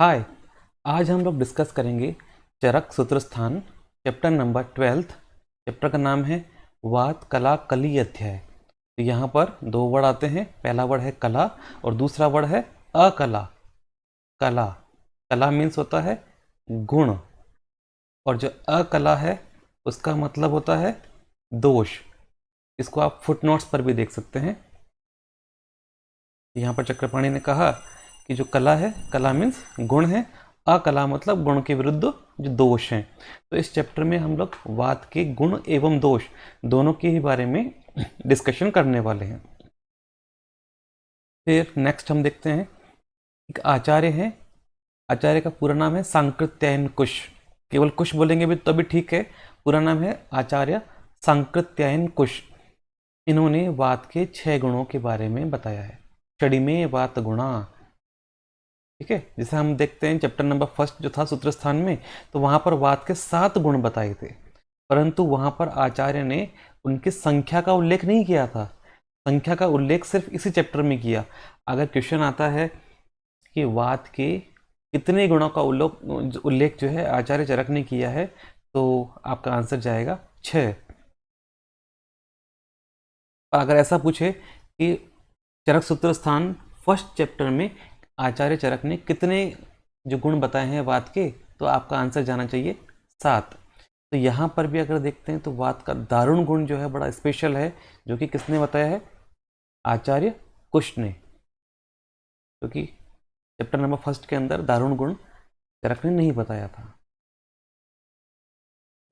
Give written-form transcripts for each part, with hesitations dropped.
हाय। आज हम लोग डिस्कस करेंगे चरक सूत्रस्थान चैप्टर नंबर 12। चैप्टर का नाम है वात कला कली अध्याय। तो यहाँ पर दो वर्ड आते हैं। पहला वर्ड है कला और दूसरा वर्ड है अकला। कला कला मीन्स होता है गुण, और जो अकला है उसका मतलब होता है दोष। इसको आप फुटनोट्स पर भी देख सकते हैं। यहाँ पर चक्रपाणी ने कहा कि जो कला है, कला मीन्स गुण है, अकला मतलब गुण के विरुद्ध जो दोष हैं। तो इस चैप्टर में हम लोग वात के गुण एवं दोष दोनों के ही बारे में डिस्कशन करने वाले हैं। फिर नेक्स्ट हम देखते हैं, एक आचार्य है। आचार्य का पूरा नाम है सांकृत्यायन कुश। केवल कुश बोलेंगे भी तो भी ठीक है। पूरा नाम है आचार्य सांकृत्यायन कुश। इन्होंने वात के 6 गुणों के बारे में बताया है। षडिमे वात गुणा, ठीक है। जैसे हम देखते हैं चैप्टर नंबर 1 जो था सूत्रस्थान में, तो वहां पर वात के 7 गुण बताए थे, परंतु वहां पर आचार्य ने उनकी संख्या का उल्लेख नहीं किया था। संख्या का उल्लेख सिर्फ इसी चैप्टर में किया। अगर क्वेश्चन आता है कि वात के कितने गुणों का उल्लेख जो है आचार्य चरक ने किया है, तो आपका आंसर जाएगा 6। अगर ऐसा पूछे कि चरक सूत्रस्थान फर्स्ट चैप्टर में आचार्य चरक ने कितने जो गुण बताए हैं वात के, तो आपका आंसर जाना चाहिए 7। तो यहाँ पर भी अगर देखते हैं तो वात का दारुण गुण जो है बड़ा स्पेशल है, जो कि किसने बताया है? आचार्य कुश ने। क्योंकि चैप्टर नंबर 1 के अंदर दारुण गुण चरक ने नहीं बताया था।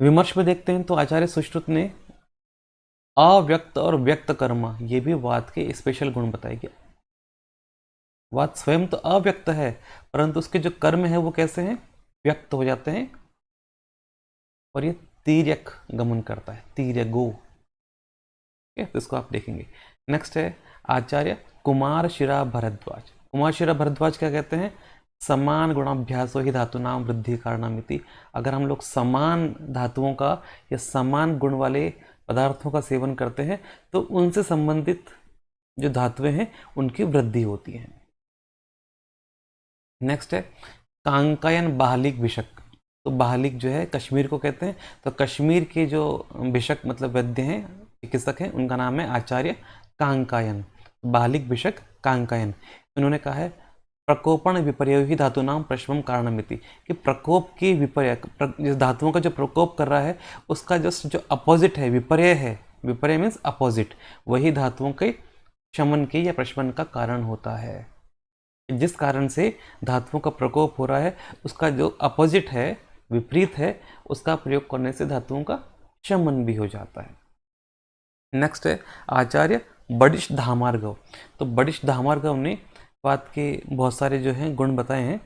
विमर्श में देखते हैं तो आचार्य सुश्रुत ने अव्यक्त और व्यक्त कर्म, ये भी वात के स्पेशल गुण बताए गए। वात स्वयं तो अव्यक्त है, परंतु उसके जो कर्म है वो कैसे हैं? व्यक्त हो जाते हैं, और ये तीर्यक गमन करता है, तीर्यगो। ठीक है, तो इसको आप देखेंगे। नेक्स्ट है आचार्य कुमार शिरा भरद्वाज। कुमार शिरा भरद्वाज क्या कहते हैं? समान गुणाभ्यासो ही धातु नाम वृद्धि कारणामिति। अगर हम लोग समान धातुओं का या समान गुण वाले पदार्थों का सेवन करते हैं तो उनसे संबंधित जो धातुएं हैं उनकी वृद्धि होती है। नेक्स्ट है कांकायन बाहलिक भिषक। तो बाहलिक जो है कश्मीर को कहते हैं। तो कश्मीर के जो भिषक मतलब वैद्य हैं, चिकित्सक हैं, उनका नाम है आचार्य कांकायन। बाहलिक भिषक कांकायन। इन्होंने कहा है प्रकोपण विपर्य ही धातु नाम प्रश्रम कारणमिति, कि प्रकोप की विपर्य, जिस धातुओं का जो प्रकोप कर रहा है उसका जो अपोजिट है, विपर्य है, विपर्य मीन्स अपोजिट, वही धातुओं के शमन के या प्रशमन का कारण होता है। जिस कारण से धातुओं का प्रकोप हो रहा है उसका जो अपोजिट है, विपरीत है, उसका प्रयोग करने से धातुओं का शमन भी हो जाता है। नेक्स्ट है आचार्य बडिश धामार्गव। तो बडिश धामार्गव ने वात के बहुत सारे जो हैं गुण बताए हैं।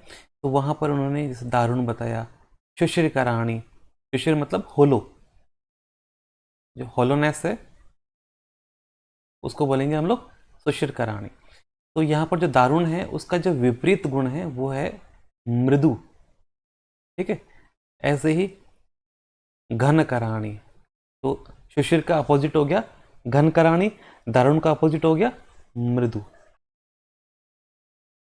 तो वहाँ पर उन्होंने जैसे दारुण बताया, शुशिर कराणी, शुशिर मतलब होलो, जो होलोनेस है उसको बोलेंगे हम लोग सुशिर कराणी। तो यहाँ पर जो दारुण है उसका जो विपरीत गुण है वो है मृदु। ठीक है, ऐसे ही घन कराणी, तो शुशिर का अपोजिट हो गया घन कराणी, दारुण का अपोजिट हो गया मृदु।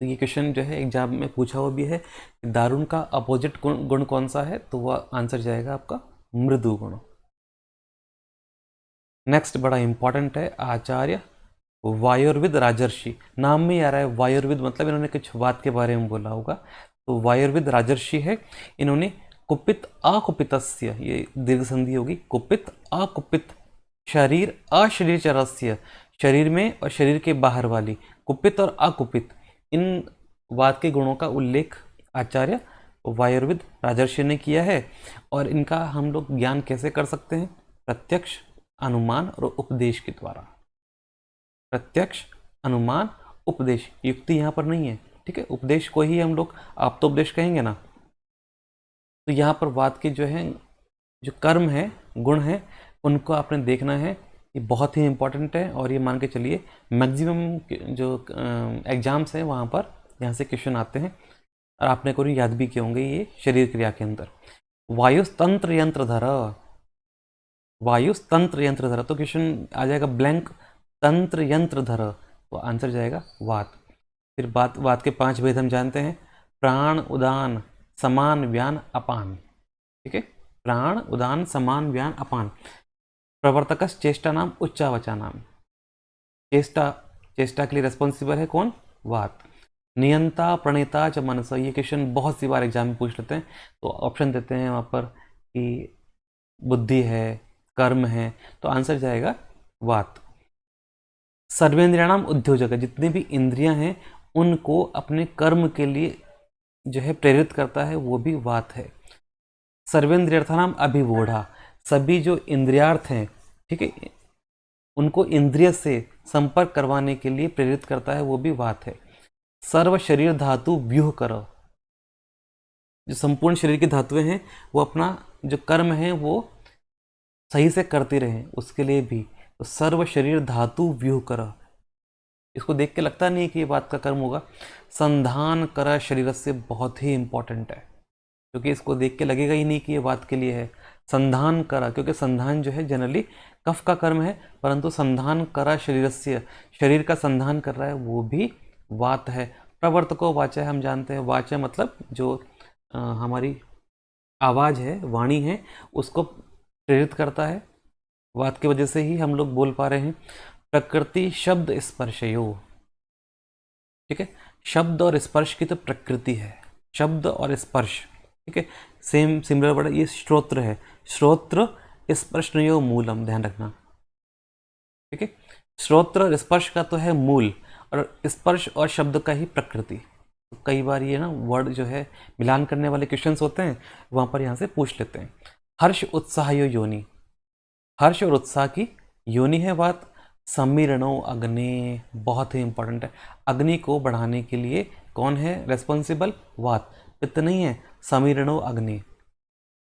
तो ये क्वेश्चन जो है एग्जाम में पूछा हुआ भी है, दारुण का अपोजिट गुण कौन सा है, तो वह आंसर जाएगा आपका मृदु गुण। नेक्स्ट बड़ा इंपॉर्टेंट है आचार्य वायुर्विद राजर्षि। नाम में ही आ रहा है वायुर्विद, मतलब इन्होंने कुछ बात के बारे में बोला होगा। तो वायुर्विद राजर्षि है। इन्होंने कुपित अकुपितस्य, ये दीर्घ संधि होगी, कुपित अकुपित, शरीर अशरीर चरस्य, शरीर में और शरीर के बाहर वाली, कुपित और अकुपित, इन वात के गुणों का उल्लेख आचार्य वायुर्विद राजर्षि ने किया है। और इनका हम लोग ज्ञान कैसे कर सकते हैं? प्रत्यक्ष, अनुमान और उपदेश के द्वारा। प्रत्यक्ष, अनुमान, उपदेश, युक्ति यहाँ पर नहीं है। ठीक है, उपदेश को ही हम लोग आप तो उपदेश कहेंगे ना। तो यहाँ पर वात के जो है जो कर्म है, गुण है, उनको आपने देखना है। ये बहुत ही इंपॉर्टेंट है, और ये मान के चलिए मैक्सिमम जो एग्जाम्स हैं वहाँ पर यहाँ से क्वेश्चन आते हैं, और आपने को याद भी किए होंगे ये शरीर क्रिया के अंदर। वायुस्तंत्र यंत्रधर, वायुस्तंत्र यंत्रधर, तो क्वेश्चन आ जाएगा ब्लैंक, तंत्र यंत्रधर, तो आंसर जाएगा वात। फिर वात के 5 भेद हम जानते हैं, प्राण उदान समान व्यान अपान, ठीक है, प्राण उदान समान व्यान अपान। प्रवर्तकस चेष्टा नाम उच्चावचा नाम, चेष्टा, चेष्टा के लिए रेस्पॉन्सिबल है कौन, वात। नियंता प्रणेता च मनस, ये क्वेश्चन बहुत सी बार एग्जाम में पूछ लेते हैं, तो ऑप्शन देते हैं वहाँ पर कि बुद्धि है, कर्म है, तो आंसर जाएगा वात। सर्वेंद्रियाणाम उद्योजक, जितनी भी इंद्रियां हैं उनको अपने कर्म के लिए जो है प्रेरित करता है, वो भी वात है। सर्वेंद्रियर्थानाम अभिवोढ़ा, सभी जो इंद्रियार्थ हैं, ठीक है, उनको इंद्रिय से संपर्क करवाने के लिए प्रेरित करता है, वो भी वात है। सर्व शरीर धातु व्यूह करो, जो संपूर्ण शरीर की धातुएं हैं वो अपना जो कर्म है वो सही से करती रहें, उसके लिए भी, तो सर्व शरीर धातु व्यूह कर, इसको देख के लगता नहीं कि ये बात का कर्म होगा। संधान कर शरीर से बहुत ही इंपॉर्टेंट है, क्योंकि इसको देख के लगेगा ही नहीं कि ये बात के लिए है। संधान करा, क्योंकि संधान जो है जनरली कफ का कर्म है, परंतु संधान करा शरीर से, शरीर का संधान कर रहा है, वो भी वात है। प्रवर्तको वाचा, हम जानते हैं वाचा मतलब जो हमारी आवाज़ है, वाणी है, उसको प्रेरित करता है, वात की वजह से ही हम लोग बोल पा रहे हैं। प्रकृति शब्द स्पर्शयो, ठीक है, शब्द और स्पर्श की तो प्रकृति है, शब्द और स्पर्श, ठीक है, सेम सिमिलर वर्ड। ये श्रोत्र है, श्रोत्र स्पर्शनयो मूलम, ध्यान रखना, ठीक है, श्रोत्र और स्पर्श का तो है मूल, और स्पर्श और शब्द का ही प्रकृति। तो कई बार ये ना वर्ड जो है मिलान करने वाले क्वेश्चंस होते हैं, वहां पर यहाँ से पूछ लेते हैं। हर्ष उत्साह योनि, हर्ष और उत्साह की योनि है वात। समीरणो अग्नि, बहुत ही इंपॉर्टेंट है, अग्नि को बढ़ाने के लिए कौन है रेस्पॉन्सिबल, वात। पित्त नहीं है, समीरणो अग्नि।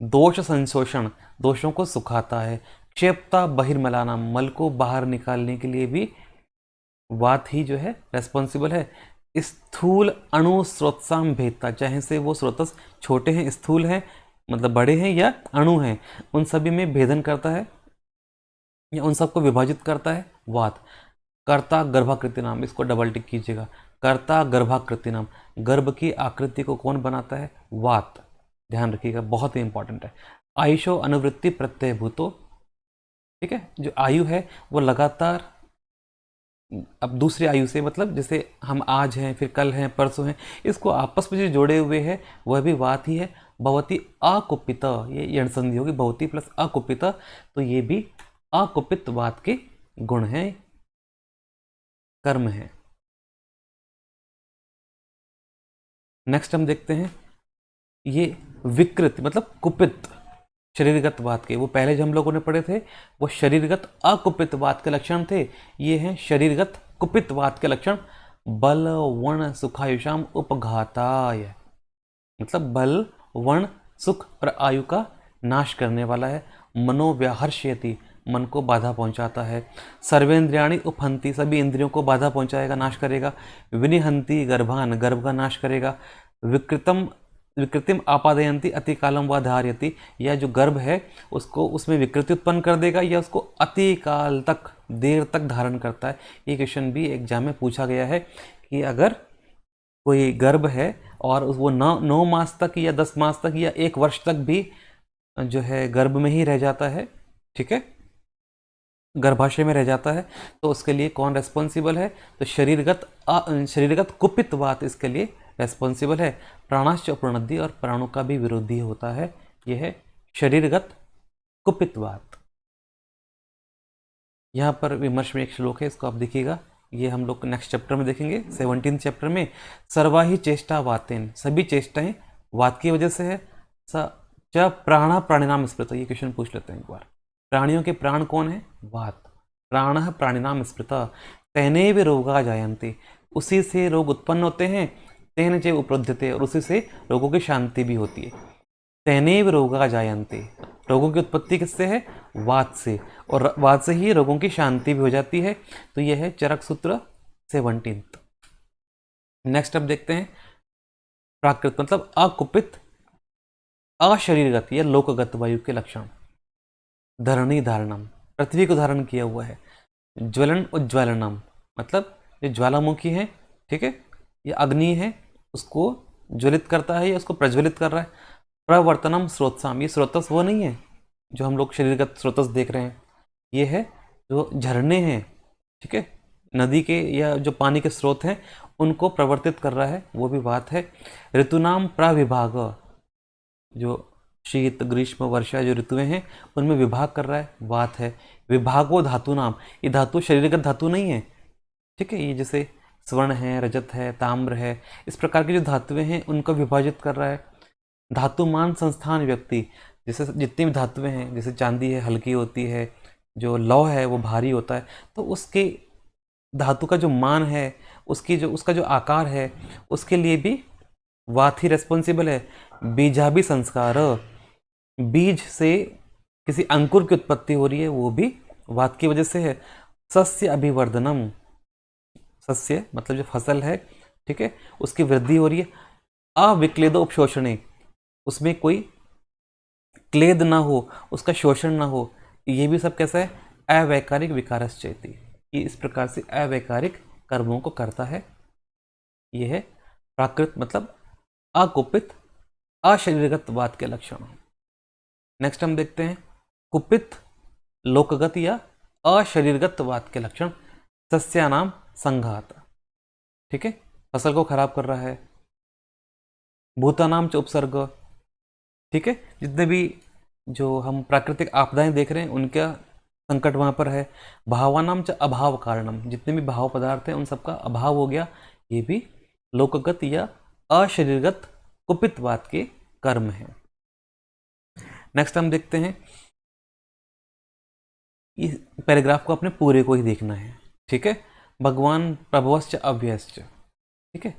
दोष संशोषण, दोषों को सुखाता है। क्षेपता बहिर्मलाना, मल को बाहर निकालने के लिए भी वात ही जो है रेस्पॉन्सिबल है। स्थूल अणु स्रोतसाम भेदता, चाहे से वो स्रोतस छोटे हैं, स्थूल हैं मतलब बड़े हैं, या अणु हैं, उन सभी में भेदन करता है या उन सबको विभाजित करता है, वात। कर्ता गर्भाकृति नाम, इसको डबल टिक कीजिएगा, कर्ता गर्भाकृति नाम, गर्भ की आकृति को कौन बनाता है, वात, ध्यान रखिएगा, बहुत ही इंपॉर्टेंट है। आयुषो अनुवृत्ति प्रत्यय भूतो, ठीक है, जो आयु है वो लगातार अब दूसरी आयु से, मतलब जैसे हम आज हैं, फिर कल हैं, परसों हैं, इसको आपस में जो जोड़े हुए हैं वह भी वात ही है। भवती अकुपित, ये यण संधि होगी, भवती प्लस अकुपित, तो ये भी अकुपित वात के गुण हैं, कर्म है। नेक्स्ट हम देखते हैं, ये विकृत मतलब कुपित शरीरगत वात के, वो पहले जो हम लोगों ने पढ़े थे वो शरीरगत अकुपित वात के लक्षण थे, ये हैं शरीरगत कुपित वात के लक्षण। बल वर्ण सुखायुषाम उपघाताय, मतलब बल वर्ण सुख और आयु का नाश करने वाला है। मनोव्याहर्षयति, मन को बाधा पहुंचाता है। सर्वेंद्रियाणि उपहंति, सभी इंद्रियों को बाधा पहुंचाएगा, नाश करेगा। विनिहंति गर्भान, गर्भ का नाश करेगा। विकृतम विकृतिम आपादयंती अति कालम व धारयति, या जो गर्भ है उसको, उसमें विकृति उत्पन्न कर देगा या उसको अति काल तक, देर तक धारण करता है। ये क्वेश्चन भी एग्जाम में पूछा गया है कि अगर कोई गर्भ है और वो 9 मास तक या 10 मास तक या 1 वर्ष तक भी जो है गर्भ में ही रह जाता है, ठीक है, गर्भाशय में रह जाता है, तो उसके लिए कौन रेस्पॉन्सिबल है, तो शरीरगत कुपित वात इसके लिए रेस्पॉन्सिबल है। प्राणाश्च प्रणद्धि, और प्राणों का भी विरोधी होता है, यह है शरीरगत कुपित वात। यहाँ पर विमर्श में एक श्लोक है, इसको आप देखिएगा, ये हम लोग नेक्स्ट चैप्टर में देखेंगे, 17 चैप्टर में। सर्वाही चेष्टा वातेन, सभी चेष्टाएं वात की वजह से है। स च प्राणा प्राणिनाम स्मृत, ये क्वेश्चन पूछ लेते हैं एक बार। प्राणियों के प्राण कौन है, वात। प्राण प्राणिनाम स्मृत, तेनैव रोगा जायन्ते, उसी से रोग उत्पन्न होते हैं। तेन च उपरुध्यते, और उसी से रोगों की शांति भी होती है। तेनैव रोगा जायन्ते, रोगों की उत्पत्ति किससे है, वात से, और वात से ही रोगों की शांति भी हो जाती है। तो यह है चरक सूत्र 17। नेक्स्ट अब देखते हैं प्राकृत मतलब अकुपित अशरीरगत या लोकगत वायु के लक्षण। धरणी धारणम, पृथ्वी को धारण किया हुआ है। ज्वलन उज्ज्वलनम, मतलब ये ज्वालामुखी है, ठीक है, ये अग्नि है, उसको ज्वलित करता है या उसको प्रज्वलित कर रहा है। प्रवर्तनम स्रोतसाम, ये स्रोतस वो नहीं है जो हम लोग शरीरगत स्रोतस देख रहे हैं, ये है जो झरने हैं, ठीक है, नदी के या जो पानी के स्रोत हैं उनको प्रवर्तित कर रहा है, वो भी वात है। ऋतुनाम प्रविभाग, जो शीत ग्रीष्म वर्षा जो ऋतुएं हैं उनमें विभाग कर रहा है, वात है। विभागो धातु नाम, ये धातु शरीरगत धातु नहीं है, ठीक है, ये जैसे स्वर्ण है, रजत है, ताम्र है, इस प्रकार की जो धातुएं हैं उनको विभाजित कर रहा है। धातुमान संस्थान व्यक्ति, जैसे जितनी भी धातुएं हैं, जैसे चांदी है हल्की होती है, जो लौह है वो भारी होता है, तो उसके धातु का जो मान है, उसका जो आकार है, उसके लिए भी वात ही रेस्पॉन्सिबल है। बीजाभि संस्कार, बीज से किसी अंकुर की उत्पत्ति हो रही है, वो भी वात की वजह से है। सस्य अभिवर्धनम, सस्य मतलब जो फसल है, ठीक है, उसकी वृद्धि हो रही है। अविक्लेदो उपशोषणे, उसमें कोई क्लेद ना हो, उसका शोषण ना हो, ये भी सब कैसा है, अवैकारिक विकारश्चेति, ये इस प्रकार से अवैकारिक कर्मों को करता है। ये है प्राकृत मतलब अकुपित अशरीरगत वात के लक्षण। नेक्स्ट हम देखते हैं कुपित लोकगत या अशरीरगत वात के लक्षण। सस्यानाम संघात, ठीक है, फसल को खराब कर रहा है। भूतानाम च उपसर्ग, ठीक है, जितने भी जो हम प्राकृतिक आपदाएं देख रहे हैं उनका संकट वहां पर है। भावानाम च अभाव कारणम, जितने भी भाव पदार्थ हैं उन सबका अभाव हो गया, ये भी लोकगत या अशरीरगत कुपितवात के कर्म हैं। नेक्स्ट हम देखते हैं, इस पैराग्राफ को अपने पूरे को ही देखना है, ठीक है। भगवान प्रभवश्च अव्ययश्च, ठीक है,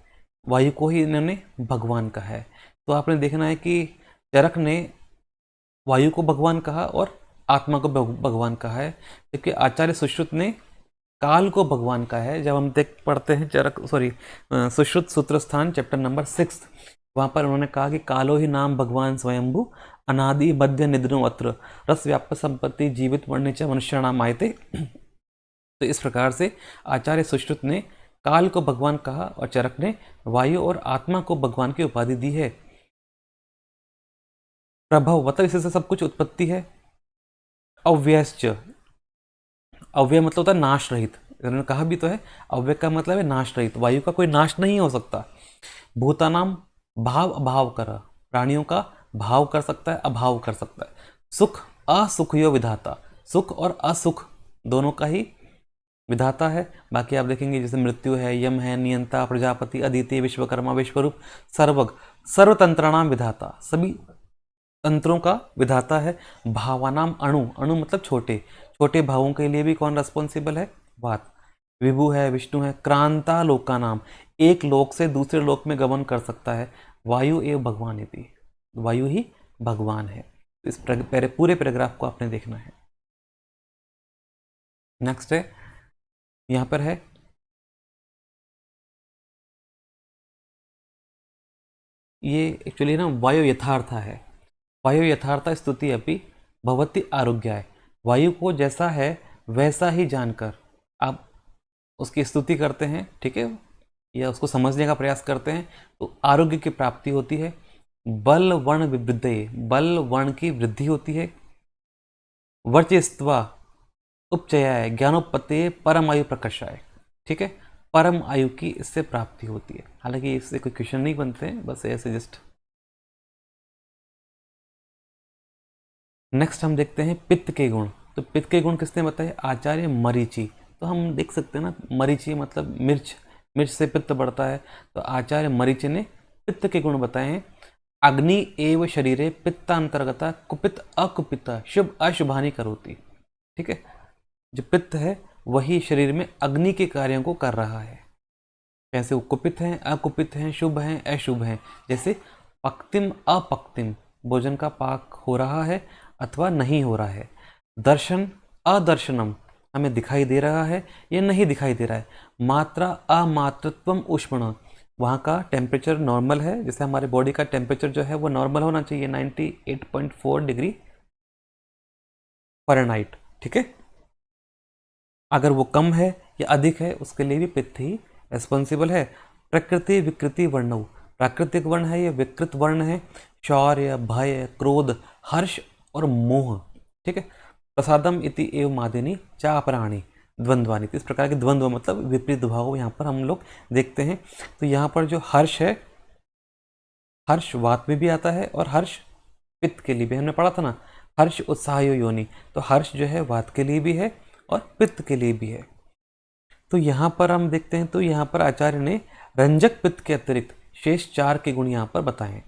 वायु को ही इन्होंने भगवान कहा है। तो आपने देखना है कि चरक ने वायु को भगवान कहा और आत्मा को भगवान कहा है, जबकि आचार्य सुश्रुत ने काल को भगवान कहा है। जब हम देख पढ़ते हैं सुश्रुत सूत्र स्थान चैप्टर नंबर 6, वहां पर उन्होंने कहा कि कालो ही नाम भगवान स्वयंभू अनादि मध्य निद्रो अत्र रस व्याप्त संपत्ति जीवित मरने च मनुष्य नाम आयते। तो इस प्रकार से आचार्य सुश्रुत ने काल को भगवान कहा और चरक ने वायु और आत्मा को भगवान की उपाधि दी है। प्रभव मतलब इससे सब कुछ उत्पत्ति है। अव्ययश्च, अव्यय मतलब होता है नाश रहित, उन्होंने कहा भी तो है, अव्यय का मतलब है नाश रहित, वायु का कोई नाश नहीं हो सकता। भूतानाम भाव अभाव कर, प्राणियों का भाव कर सकता है, अभाव कर सकता है। सुख असुखयो विधाता, सुख और असुख दोनों का ही विधाता है। बाकी आप देखेंगे जैसे मृत्यु है, यम है, नियंता, प्रजापति, अदिति, विश्वकर्मा, विश्वरूप, सर्वग, सर्वतंत्राणाम विधाता, सभी तंत्रों का विधाता है। भावानाम अणु, अणु मतलब छोटे, छोटे भावों के लिए भी कौन रेस्पॉन्सिबल है, वात। विभु है, विष्णु है। क्रांता लोका नाम, एक लोक से दूसरे लोक में गमन कर सकता है, वायु एवं भगवान यदि, वायु ही भगवान है। इस पूरे पैराग्राफ को आपने देखना है। नेक्स्ट है, यहां पर है ये एक्चुअली ना वायु यथार्थ है, वायु यथार्थ स्तुति अपि भवति आरोग्याय, वायु को जैसा है वैसा ही जानकर आप उसकी स्तुति करते हैं, ठीक है, या उसको समझने का प्रयास करते हैं तो आरोग्य की प्राप्ति होती है। बल वर्ण विवृद्धये, बल वर्ण की वृद्धि होती है। वर्चस्वा उपचयाय ज्ञानोपत्ति परम आयु प्रकर्षाय, ठीक है, परम आयु की इससे प्राप्ति होती है। हालांकि इससे कोई क्वेश्चन नहीं बनते हैं, बस ऐसे जस्ट। नेक्स्ट हम देखते हैं पित्त के गुण। तो पित्त के गुण किसने बताए, आचार्य मरीचि। तो हम देख सकते हैं ना, मरीचि मतलब मिर्च, मिर्च से पित्त बढ़ता है, तो आचार्य मरीचि ने पित्त के गुण बताए हैं। अग्नि एव शरीरे पित्तांतर्गता कुपित अकुपिता शुभ अशुभानी करोति, ठीक है, जो पित्त है वही शरीर में अग्नि के कार्यों को कर रहा है। कैसे वो कुपित हैं, अकुपित हैं, शुभ हैं, अशुभ हैं। जैसे पक्तिम अपक्तिम, भोजन का पाक हो रहा है अथवा नहीं हो रहा है। दर्शन अदर्शनम, हमें दिखाई दे रहा है या नहीं दिखाई दे रहा है। मात्रा अमात्रत्वम उष्ण, वहाँ का टेम्परेचर नॉर्मल है, जैसे हमारे बॉडी का टेम्परेचर जो है वो नॉर्मल होना चाहिए 98.4 डिग्री फ़ारेनहाइट, ठीक है। अगर वो कम है या अधिक है उसके लिए भी पित्त ही रेस्पॉन्सिबल है। प्रकृति विकृति वर्णव, प्राकृतिक वर्ण है या विकृत वर्ण है, शौर्य, भय, क्रोध, हर्ष और मोह। ठीक है। प्रसादम इति एव मादिनी चापराणी द्वंद्वानी। इस प्रकार के द्वंद्व मतलब विपरीत भाव यहाँ पर हम लोग देखते हैं। तो यहाँ पर जो हर्ष है, हर्ष वात में भी आता है और हर्ष पित्त के लिए भी, हमने पढ़ा था ना, हर्ष उत्साहयो योनि। तो हर्ष जो है वात के लिए भी है और पित्त के लिए भी है। तो यहाँ पर हम देखते हैं, तो यहाँ पर आचार्य ने रंजक पित्त के अतिरिक्त शेष 4 के गुण यहाँ पर बताए हैं।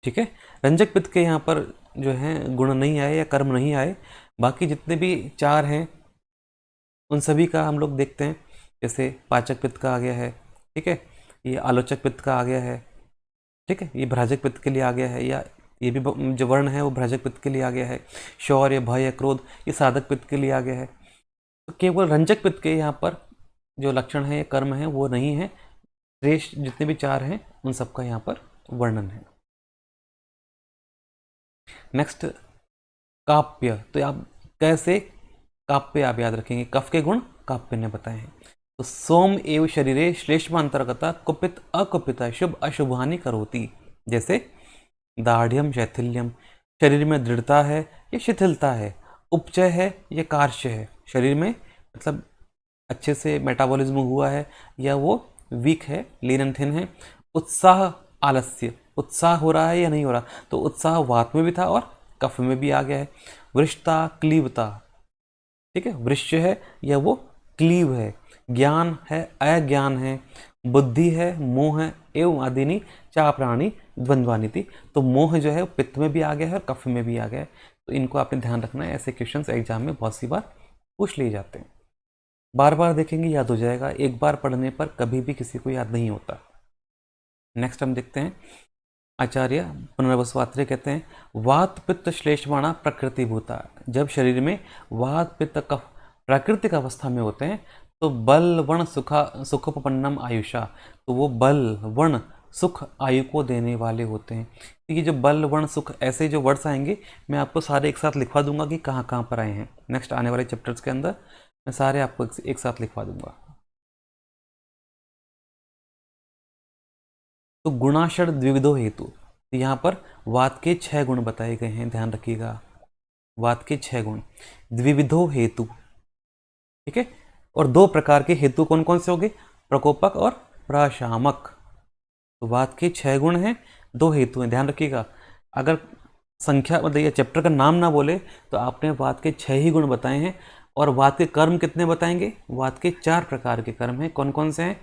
ठीक है। रंजक पित्त के यहाँ पर जो है गुण नहीं आए या कर्म नहीं आए, बाकी जितने भी 4 हैं उन सभी का हम लोग देखते हैं। जैसे पाचक पित्त का आ गया है, ठीक है, ये आलोचक पित्त का आ गया है, ठीक है, ये भ्राजक पित्त के लिए आ गया है, या ये भी जो वर्ण है वो भ्राजक पित्त के लिए आ गया है। शौर्य, भय, क्रोध ये साधक पित्त के लिए आ गया है। तो केवल रंजक पित्त के यहाँ पर जो लक्षण है या कर्म है वो नहीं है। शेष जितने भी 4 हैं उन सबका यहाँ पर वर्णन है। नेक्स्ट काप्य। तो आप कैसे काप्य आप याद रखेंगे, कफ के गुण काप्य ने बताए हैं। तो सोम एव शरीरे श्लेष्म अंतर्गता कुपित अकुपिता शुभ अशुभानि करोति। जैसे दाढ़्यम शैथिल्यम, शरीर में दृढ़ता है या शिथिलता है, उपचय है या कार्श्य है, शरीर में मतलब अच्छे से मेटाबॉलिज्म हुआ है या वो वीक है, लीन एंड थिन है। उत्साह, आलस्य, उत्साह हो रहा है या नहीं हो रहा, तो उत्साह वात में भी था और कफ में भी आ गया है। वृष्टता, क्लीवता, ठीक है, वृश्य है या वो क्लीव है। ज्ञान है, अज्ञान है, बुद्धि है, मोह है, एवं आदिनी चापराणी द्वंद्वानी थी। तो मोह जो है पित्त में भी आ गया है और कफ में भी आ गया है। तो इनको आपने ध्यान रखना है, ऐसे क्वेश्चंस एग्जाम में बहुत सी बार पूछ लिए जाते हैं। बार बार देखेंगे याद हो जाएगा, एक बार पढ़ने पर कभी भी किसी को याद नहीं होता। नेक्स्ट हम देखते हैं, आचार्य पुनर्वसु कहते हैं वात पित्त श्लेष्माणा प्रकृति भूता। जब शरीर में वात पित्त कफ प्राकृतिक अवस्था में होते हैं तो बल वर्ण सुखोपन्नम आयुषा, तो वो बल वर्ण सुख आयु को देने वाले होते हैं। तो ये जो बल वर्ण सुख ऐसे जो वर्ड्स आएंगे मैं आपको सारे एक साथ लिखवा दूंगा कि कहाँ कहाँ पर आए हैं। नेक्स्ट आने वाले चैप्टर्स के अंदर मैं सारे आपको एक साथ लिखवा दूंगा। तो गुणाषण द्विविधो हेतु, तो यहाँ पर वात के 6 गुण बताए गए हैं, ध्यान रखिएगा। वात के 6 गुण, द्विविधो हेतु, ठीक है। और 2 प्रकार के हेतु कौन कौन से होंगे, प्रकोपक और प्रशामक। तो वात के 6 गुण हैं, 2 हेतु हैं, ध्यान रखिएगा। अगर संख्या मतलब ये चैप्टर का नाम ना बोले तो आपने वात के 6 ही गुण बताए हैं। और वात के कर्म कितने बताएंगे, वात के 4 प्रकार के कर्म हैं। कौन कौन से हैं,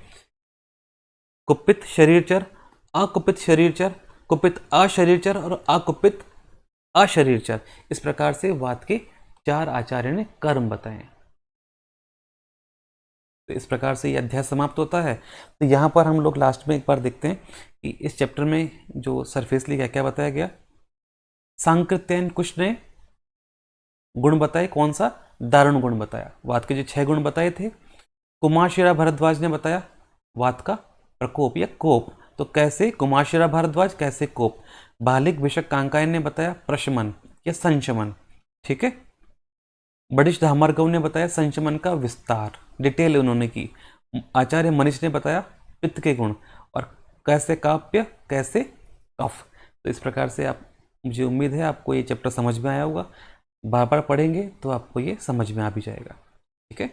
कुपित शरीरचर, अकुपित शरीरचर, कुपित अशरीरचर और अकुपित अशरीरचर। इस प्रकार से वात के 4 आचार्य ने कर्म बताए हैं। तो इस प्रकार से ये अध्याय समाप्त होता है। तो यहाँ पर हम लोग लास्ट में एक बार देखते हैं कि इस चैप्टर में जो सरफेसली क्या क्या बताया गया। सांकृत्यन कुश ने गुण बताए, कौन सा, दारुण गुण बताया। वात के जो 6 गुण बताए थे। कुमाशिरा भारद्वाज ने बताया वात का प्रकोप या कोप, तो कैसे कुमाशिरा भारद्वाज, कैसे कोप। बालिक विशक कांकायन ने बताया प्रशमन या संशमन, ठीक है। बडिश धामरगव ने बताया संशमन का विस्तार, डिटेल उन्होंने की। आचार्य मनीष ने बताया पित्त के गुण, और कैसे काप्य, कैसे कफ। तो इस प्रकार से आप, मुझे उम्मीद है आपको ये चैप्टर समझ में आया होगा। बार बार पढ़ेंगे तो आपको ये समझ में आ भी जाएगा, ठीक है।